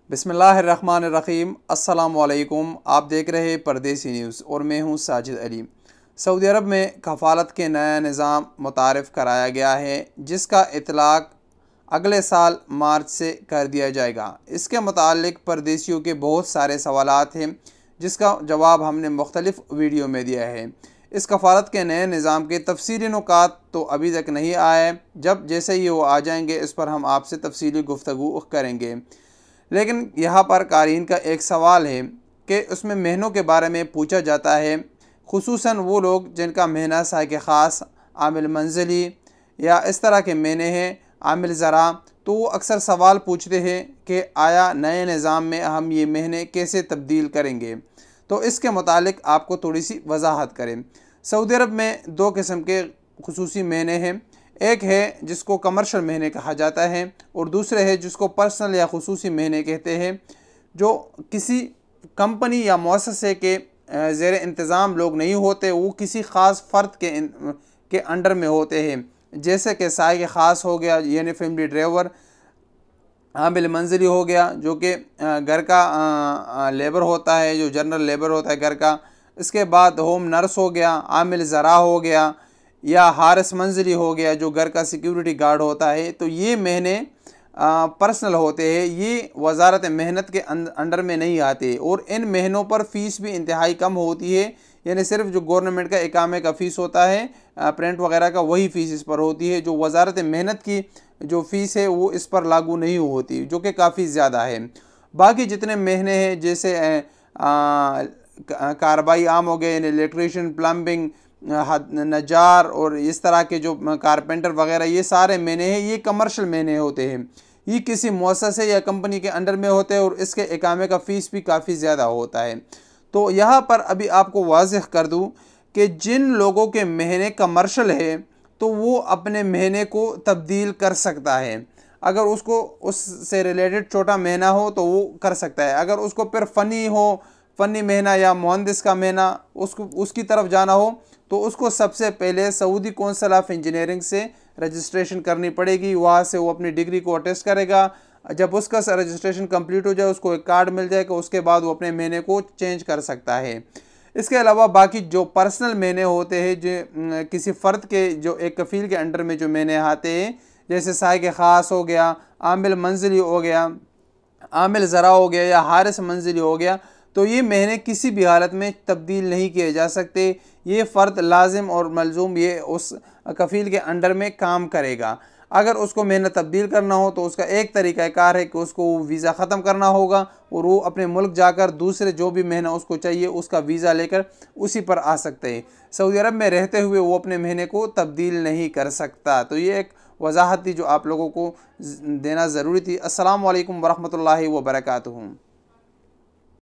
बिस्मिल्लाहिर्रहमानिर्रहीम। अस्सलामुअलैकुम। आप देख रहे हैं परदेसी न्यूज़ और मैं हूं साजिद अली। सऊदी अरब में कफ़ालत के नया निज़ाम मुतारिफ़ कराया गया है, जिसका इतलाक़ अगले साल मार्च से कर दिया जाएगा। इसके मुतालिक परदेसियों के बहुत सारे सवालात हैं, जिसका जवाब हमने मुख्तलिफ़ वीडियो में दिया है। इस कफ़ालत के नए निज़ाम के तफसीली नुकात तो अभी तक नहीं आए। जब जैसे ही वो आ जाएंगे, इस पर हम आपसे तफसीली गुफ्तगू करेंगे। लेकिन यहाँ पर क़ारीन का एक सवाल है कि उसमें महीनों के बारे में पूछा जाता है, खुसूसन वो लोग जिनका महीना साइक़ ख़ास, आमिल मंजिली या इस तरह के महीने हैं, आमिल ज़रा। तो वो अक्सर सवाल पूछते हैं कि आया नए निज़ाम में हम ये महीने कैसे तब्दील करेंगे। तो इसके मुतालिक आपको थोड़ी सी वजाहत करें। सऊदी अरब में दो किस्म के खुसूसी महीने हैं। एक है जिसको कमर्शियल महीने कहा जाता है और दूसरे है जिसको पर्सनल या खुसूसी महीने कहते हैं, जो किसी कंपनी या मुअस्ससे के ज़ेर इंतज़ाम लोग नहीं होते, वो किसी ख़ास फ़र्द के अंडर में होते हैं। जैसे कि साइक़ ख़ास हो गया, यानी फैमिली ड्राइवर, आमिल मंजिली हो गया जो कि घर का लेबर होता है, जो जनरल लेबर होता है घर का। इसके बाद होम नर्स हो गया, आमिल ज़रा हो गया, या हारिस मंजिली हो गया जो घर का सिक्योरिटी गार्ड होता है। तो ये महीने पर्सनल होते हैं, ये वजारत मेहनत के अंडर में नहीं आते और इन महीनों पर फ़ीस भी इंतहाई कम होती है। यानी सिर्फ जो गवर्नमेंट का इकामे का फ़ीस होता है, प्रिंट वगैरह का, वही फ़ीस इस पर होती है। जो वजारत मेहनत की जो फ़ीस है वो इस पर लागू नहीं होती, जो कि काफ़ी ज़्यादा है। बाकी जितने महीने हैं, जैसे कार्रवाई आम हो गए, यानी इलेक्ट्रीशियन, प्लम्बिंग, नजार और इस तरह के जो कारपेंटर वगैरह, ये सारे महीने हैं, ये कमर्शियल महीने होते हैं। ये किसी मुअस्ससे या कंपनी के अंडर में होते हैं और इसके इकामे का फ़ीस भी काफ़ी ज़्यादा होता है। तो यहाँ पर अभी आपको वाज़ेह कर दूँ कि जिन लोगों के महीने कमर्शियल है, तो वो अपने महीने को तब्दील कर सकता है। अगर उसको उससे रिलेटेड छोटा महीना हो तो वो कर सकता है। अगर उसको फिर फ़नी महीना या मुहंदिस का महीना उसकी तरफ जाना हो, तो उसको सबसे पहले सऊदी कौंसिल ऑफ इंजीनियरिंग से रजिस्ट्रेशन करनी पड़ेगी। वहाँ से वो अपनी डिग्री को अटेस्ट करेगा। जब उसका रजिस्ट्रेशन कंप्लीट हो जाए, उसको एक कार्ड मिल जाएगा, उसके बाद वो अपने महीने को चेंज कर सकता है। इसके अलावा बाकी जो पर्सनल महीने होते हैं, जो किसी फ़र्द के, जो एक कफ़ील के अंडर में जो महीने आते हैं, जैसे साइक़ ख़ास हो गया, आमिल मंजिली हो गया, आमिल ज़रा हो गया या हारिस मंजिली हो गया, तो ये महीने किसी भी हालत में तब्दील नहीं किए जा सकते। ये फ़र्द लाजिम और मलजूम ये उस कफ़ील के अंडर में काम करेगा। अगर उसको महीना तब्दील करना हो तो उसका एक तरीक़ाकार है कि उसको वीज़ा ख़त्म करना होगा और वो अपने मुल्क जाकर दूसरे जो भी महीना उसको चाहिए उसका वीज़ा लेकर उसी पर आ सकते हैं। सऊदी अरब में रहते हुए वो अपने महीने को तब्दील नहीं कर सकता। तो ये एक वजाहत थी जो आप लोगों को देना ज़रूरी थी। अस्सलामु अलैकुम वरहमतुल्लाहि वबरकातुहू।